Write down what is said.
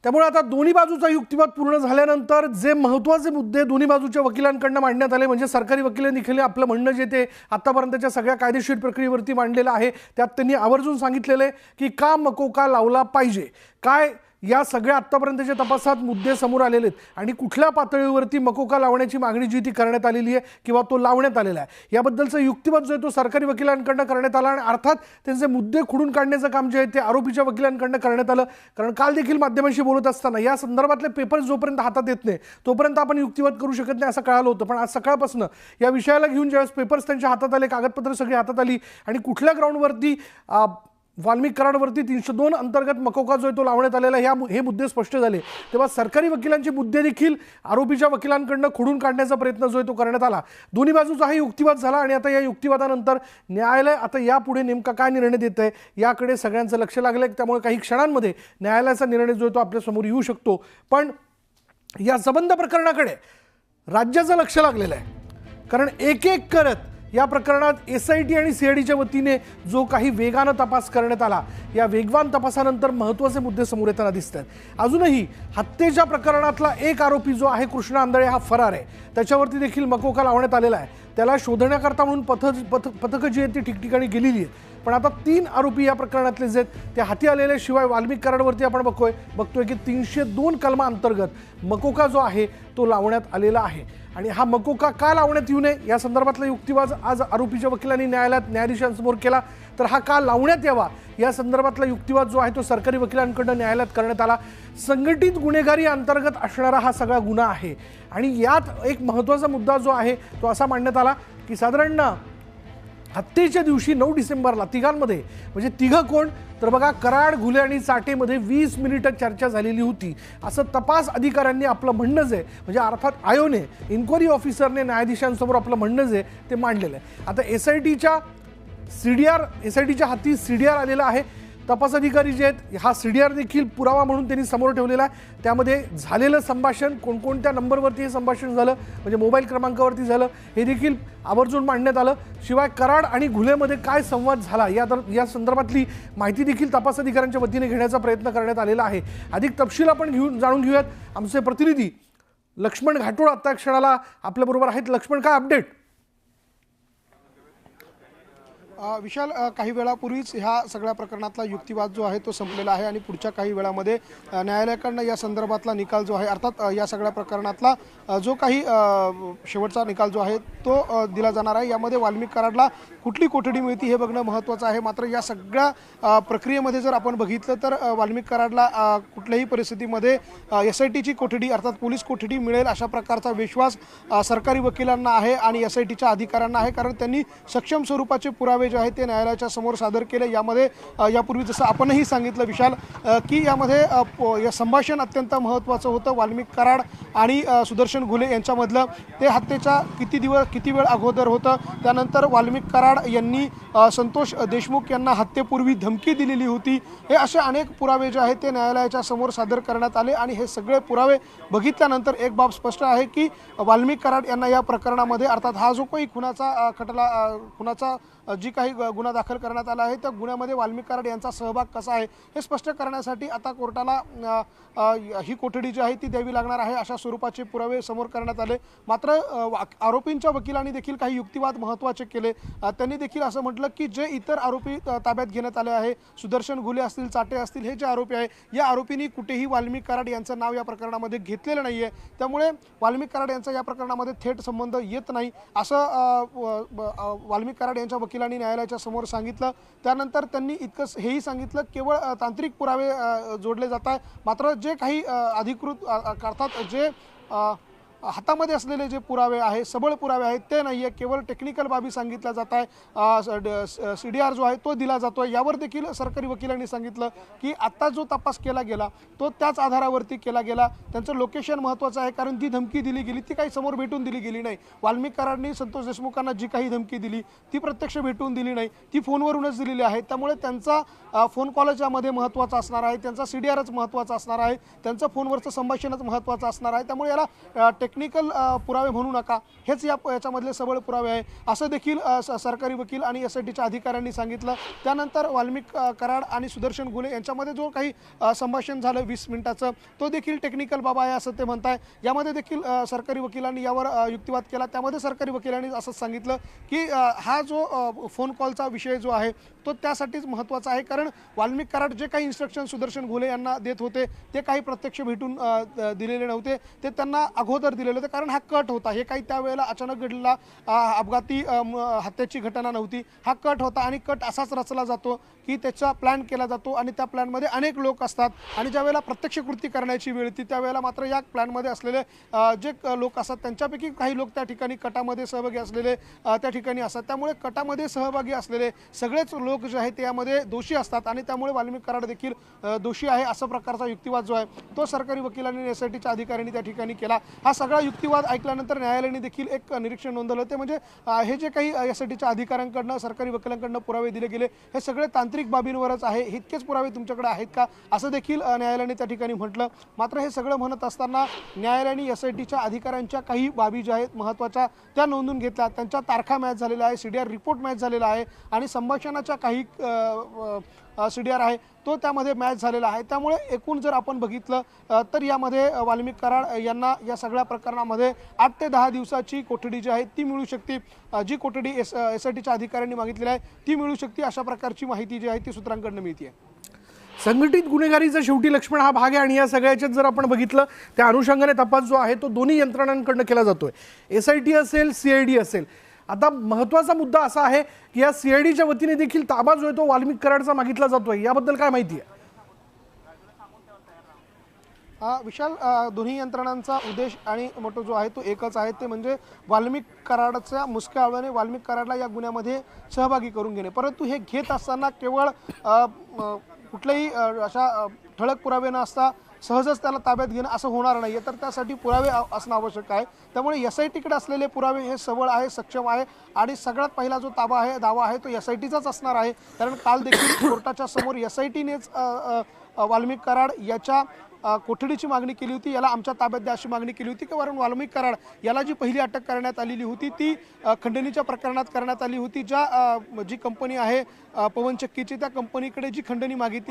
त्यामुळे आता दोन्ही बाजूचा युक्तिवाद पूर्ण झाल्यानंतर जे महत्त्वाचे मुद्दे दोन्ही बाजूच्या वकिलांकडून मांडण्यात आले, म्हणजे सरकारी वकिलांनी देखील आपलं म्हणणं जे ते आतापर्यंतच्या सगळ्या कायदेशीर प्रक्रियेवरती मांडलेलं आहे, त्यात त्यांनी आवर्जून सांगितलेलं आहे की का मकोका लावला पाहिजे, काय या सगळ्या आतापर्यंतच्या तपासात मुद्दे समोर आलेले आहेत आणि कुठल्या पातळीवरती मकोका लावण्याची मागणी जी ती करण्यात आलेली आहे किंवा तो लावण्यात आलेला आहे याबद्दलचा युक्तिवाद जो आहे तो सरकारी वकिलांकडून करण्यात आला आणि अर्थात त्यांचे मुद्दे खोडून काढण्याचं काम जे आहे ते आरोपीच्या वकिलांकडून करण्यात आलं। कारण काल देखील माध्यमांशी बोलत असताना या संदर्भातले पेपर्स जोपर्यंत हातात येत नाही तोपर्यंत आपण युक्तिवाद करू शकत नाही असं कळालं होतं, पण आज सकाळपासून या विषयाला घेऊन ज्यावेळेस पेपर्स त्यांच्या हातात आले, कागदपत्र सगळी हातात आली आणि कुठल्या ग्राउंडवरती वाल्मिक कराडवरती 302 अंतर्गत मकोका जो आहे तो लावण्यात आलेला हे मुद्दे स्पष्ट झाले, तेव्हा सरकारी वकिलांचे मुद्दे देखील आरोपीच्या वकिलांकडून खोडून काढण्याचा प्रयत्न जो आहे तो करण्यात आला। दोन्ही बाजूचा हा युक्तिवाद झाला आणि आता या युक्तिवादानंतर न्यायालय आता यापुढे नेमका काय निर्णय देत आहे याकडे सगळ्यांचं लक्ष लागलं आहे। त्यामुळे काही क्षणांमध्ये न्यायालयाचा निर्णय जो आहे तो आपल्यासमोर येऊ शकतो, पण या संबंध प्रकरणाकडे राज्याचं लक्ष लागलेलं आहे। कारण एक एक करत या प्रकरणात SIT आणि CIDच्या वतीने जो काही वेगानं तपास करण्यात आला, या वेगवान तपासानंतर महत्त्वाचे मुद्दे समोर येताना दिसत आहेत। अजूनही हत्येच्या प्रकरणातला एक आरोपी जो आहे कृष्णा आंधळे हा फरार आहे, त्याच्यावरती देखील मकोका लावण्यात आलेला आहे। त्याला शोधण्याकरता म्हणून पथकं जी आहेत ती ठिकठिकाणी गेलेली आहेत, पण आता 3 आरोपी या प्रकरणातले जे आहेत ते हाती आलेले। शिवाय वाल्मिक कराडवरती आपण बघतोय की 302 कलमा अंतर्गत मकोका जो आहे तो लावण्यात आलेला आहे आणि हा मकोका का लावण्यात येऊ नये या संदर्भातला युक्तिवाद आज आरोपीच्या वकिलांनी न्यायालयात न्यायाधीशांसमोर केला, तर हा का लावण्यात यावा या संदर्भातला युक्तिवाद जो आहे तो सरकारी वकिलांकडून न्यायालयात करण्यात आला। संघटित गुन्हेगारी अंतर्गत असणारा हा सगळा गुन्हा आहे आणि यात एक महत्त्वाचा मुद्दा जो आहे तो असा मांडण्यात आला की साधारण हत्येच्या दिवशी 9 डिसेंबरला तिघांमध्ये, म्हणजे तिघं कोण तर बघा, कराड, घुले आणि चाटेमध्ये 20 मिनिटं चर्चा झालेली होती असं तपास अधिकाऱ्यांनी आपलं म्हणणं जे म्हणजे अर्थात आयोने इन्क्वायरी ऑफिसरने न्यायाधीशांसमोर आपलं म्हणणं जे ते मांडलेलं आहे। आता SITच्या हाती CDR आलेला आहे। तपास अधिकारी जे आहेत हा CDR देखील पुरावा म्हणून त्यांनी समोर ठेवलेला आहे। त्यामध्ये झालेलं संभाषण, कोणकोणत्या नंबरवरती हे संभाषण झालं, म्हणजे मोबाईल क्रमांकावरती झालं, हे देखील आवर्जून मांडण्यात आलं। शिवाय कराड आणि घुलेमध्ये काय संवाद झाला या संदर्भातली माहिती देखील तपास अधिकाऱ्यांच्या वतीने घेण्याचा प्रयत्न करण्यात आलेला आहे। अधिक तपशील आपण जाणून घेऊयात। आमचे प्रतिनिधी लक्ष्मण घाटोळ आता क्षणाला आपल्याबरोबर आहेत। लक्ष्मण, काय अपडेट? विशाल, काही वेळापूर्वीच ह्या सगळ्या प्रकरणातला युक्तिवाद जो आहे तो संपलेला आहे आणि पुढच्या काही वेळामध्ये न्यायालयाकडनं या संदर्भातला निकाल जो आहे, अर्थात या सगळ्या प्रकरणातला जो काही शेवटचा निकाल जो आहे तो दिला जाणार आहे। यामध्ये वाल्मिक कराडला कुठली कोठडी मिळते हे बघणं महत्त्वाचं आहे। मात्र या सगळ्या प्रक्रियेमध्ये जर आपण बघितलं तर वाल्मिक कराडला कुठल्याही परिस्थितीमध्ये SITची कोठडी अर्थात पोलीस कोठडी मिळेल अशा प्रकारचा विश्वास सरकारी वकिलांना आहे आणि SITच्या अधिकाऱ्यांना आहे, कारण त्यांनी सक्षम स्वरूपाचे पुरावे जे आहे ते न्यायालयाच्या समोर सादर केले। यामध्ये यापूर्वी जसं आपणही सांगितलं विशाल की यामध्ये या संभाषण अत्यंत महत्त्वाचं होतं। वाल्मिक कराड आणि सुदर्शन घुले यांच्यामधलं ते हत्येच्या किती वेळ अगोदर होतं। त्यानंतर वाल्मिक कराड यांनी संतोष देशमुख यांना हत्येपूर्वी धमकी दिलेली होती। हे असे अनेक पुरावे जे आहेत ते न्यायालयाच्या समोर सादर करण्यात आले आणि हे सगळे पुरावे बघितल्यानंतर एक बाब स्पष्ट आहे की वाल्मिक कराड यांना या प्रकरणामध्ये अर्थात हा जो काही खुनाचा जी काही गुन्हा दाखल करण्यात आला आहे त्या गुन्ह्यामध्ये वाल्मिक कराड यांचा सहभाग कसा आहे हे स्पष्ट करण्यासाठी आता कोर्टाला ही कोठडी जी आहे ती द्यावी लागणार आहे अशा स्वरूपाचे पुरावे समोर करण्यात आले। मात्र आरोपींच्या वकिलांनी देखील काही युक्तिवाद महत्त्वाचे केले। त्यांनी देखील असं म्हटलं की जे इतर आरोपी ताब्यात घेण्यात आले आहे, सुदर्शन घुले असतील, चाटे असतील, हे जे आरोपी आहे या आरोपींनी कुठेही वाल्मिक कराड यांचं नाव या प्रकरणामध्ये घेतलेलं नाही आहे, त्यामुळे वाल्मिक कराड यांचा या प्रकरणामध्ये थेट संबंध येत नाही असं वाल्मिक कराड यांच्या वकिलांनी न्यायालयाच्या समोर सांगितलं। त्यानंतर त्यांनी इतकंच हेही सांगितलं केवळ तांत्रिक पुरावे जोडले जात आहे, मात्र जे काही अधिकृत अर्थात जे हातामध्ये असलेले जे पुरावे आहे, सबळ पुरावे आहेत ते नाही आहे, केवळ टेक्निकल बाबी सांगितल्या जात आहे। CDR जो आहे तो दिला जातो आहे। यावर देखील सरकारी वकिलांनी सांगितलं की आत्ता जो तपास केला गेला तो त्याच आधारावरती केला गेला। त्यांचं लोकेशन महत्त्वाचं आहे, कारण जी धमकी दिली गेली ती काही समोर भेटून दिली गेली नाही। वाल्मिक कराडनी संतोष देशमुखांना जी काही धमकी दिली ती प्रत्यक्ष भेटून दिली नाही, ती फोनवरूनच दिलेली आहे। त्यामुळे त्यांचा फोन कॉलच यामध्ये महत्त्वाचा असणार आहे, त्यांचा CDRच महत्त्वाचा असणार आहे, त्यांचं फोनवरचं संभाषणच महत्त्वाचं असणार आहे। त्यामुळे याला टेक्निकल पुरावे म्हणू नका, हेच याच्यामधले सबळ पुरावे आहे असं देखील सरकारी वकील आणि SITच्या अधिकाऱ्यांनी सांगितलं. त्यानंतर वाल्मिक कराड आणि सुदर्शन घुले यांच्यामध्ये जो काही संभाषण झालं 20 मिनिटाचं, तो देखील टेक्निकल बाबा आहे असं ते म्हणताय. यामध्ये देखील सरकारी वकिलांनी यावर युक्तिवाद केला. त्यामध्ये सरकारी वकिलांनी असं सांगितलं की हा जो फोन कॉलचा विषय जो आहे तो त्यासाठीच महत्त्वाचा आहे, कारण वाल्मिक कराड जे काही इन्स्ट्रक्शन सुदर्शन घुले यांना देत होते ते काही प्रत्यक्ष भेटून दिलेले नव्हते, ते त्यांना अगोदर दिलेले होते, कारण हा कट होता. हे काही त्यावेळेला अचानक घडलेला अपघाती हत्येची घटना नव्हती. हा कट होता आणि कट असाच रचला जातो की त्याचा प्लॅन केला जातो आणि त्या प्लॅनमध्ये अनेक लोक असतात आणि ज्यावेळेला प्रत्यक्ष कृती करण्याची वेळ येते त्यावेळेला मात्र या प्लॅनमध्ये असलेले जे लोक असतात त्यांच्यापैकी काही लोक त्या ठिकाणी कटामध्ये सहभागी असलेले त्या ठिकाणी असतात. त्यामुळे कटामध्ये सहभागी असलेले सगळेच लोक जे आहेत त्यामध्ये दोषी असतात आणि त्यामुळे वाल्मिक कराड देखील दोषी आहे असा प्रकारचा युक्तिवाद जो आहे तो सरकारी वकिलांनी SITच्या अधिकाऱ्यांनी त्या ठिकाणी केला. हा सगळा युक्तिवाद ऐकल्यानंतर न्यायालयाने देखील एक निरीक्षण नोंदवलं. ते म्हणजे हे जे काही SITच्या अधिकाऱ्यांकडनं सरकारी वकिलांकडनं पुरावे दिले गेले हे सगळे तांत्रिक बाबींवरच आहे, इतकेच पुरावे तुमच्याकडे आहेत का असं देखील न्यायालयाने त्या ठिकाणी म्हटलं. मात्र हे सगळं म्हणत असताना न्यायालयाने SITच्या अधिकाऱ्यांच्या काही बाबी ज्या आहेत महत्त्वाच्या त्या नोंदून घेतल्या. त्यांच्या तारखा मॅच झालेल्या आहे, CDR रिपोर्ट मॅच झालेला आहे आणि संभाषणाच्या काही CDR आहे तो त्यामध्ये मॅच झालेला आहे. त्यामुळे एकूण जर आपण बघितलं तर यामध्ये वाल्मिक कराड यांना या सगळ्या प्रकरणामध्ये 8 ते 10 दिवसाची कोठडी जी आहे ती मिळू शकते. जी कोठडी SITच्या अधिकाऱ्यांनी मागितलेली आहे ती मिळू शकते अशा प्रकारची माहिती जी आहे ती सूत्रांकडून मिळते. संघटित गुन्हेगारीचा शेवटी लक्ष्मण हा भाग आहे आणि या सगळ्याच्यात जर आपण बघितलं त्या अनुषंगाने तपास जो आहे तो दोन्ही यंत्रणांकडून केला जातोय. SIT असेल, CID असेल. आता महत्त्वाचा मुद्दा असा आहे की या CIDच्या वतीने देखील ताबा जो आहे तो वाल्मिक कराडचा मागितला जातोय, याबद्दल काय माहिती आहे? विशाल, दोन्ही यंत्रणांचा उद्देश आणि मोठो जो आहे तो एकच आहे, ते म्हणजे वाल्मिक कराडच्या मुसक्या आवळ्याने वाल्मिक कराडला या गुन्ह्यामध्ये सहभागी करून घेणे. परंतु हे घेत असताना केवळ कुठलेही अशा ठळक पुरावे न असता सहजच त्याला ताब्यात घेणं असं होणार नाही आहे, तर त्यासाठी पुरावे असणं आवश्यक आहे. त्यामुळे SITकडे असलेले पुरावे हे सबळ आहे, सक्षम आहे आणि सगळ्यात पहिला जो दावा आहे तो SITचाच असणार आहे. कारण काल देखील कोर्टाच्या समोर SITनेच वाल्मिक कराड याच्या कोठडीची मागणी केली होती, याला आमच्या ताब्यात द्या अशी मागणी केली होती. कारण वाल्मिक कराड याला जी पहिली अटक करण्यात आलेली होती ती खंडणीच्या प्रकरणात करण्यात आली होती. जी कंपनी आहे पवन चक्कीची त्या कंपनीकडे जी खंडणी मागितली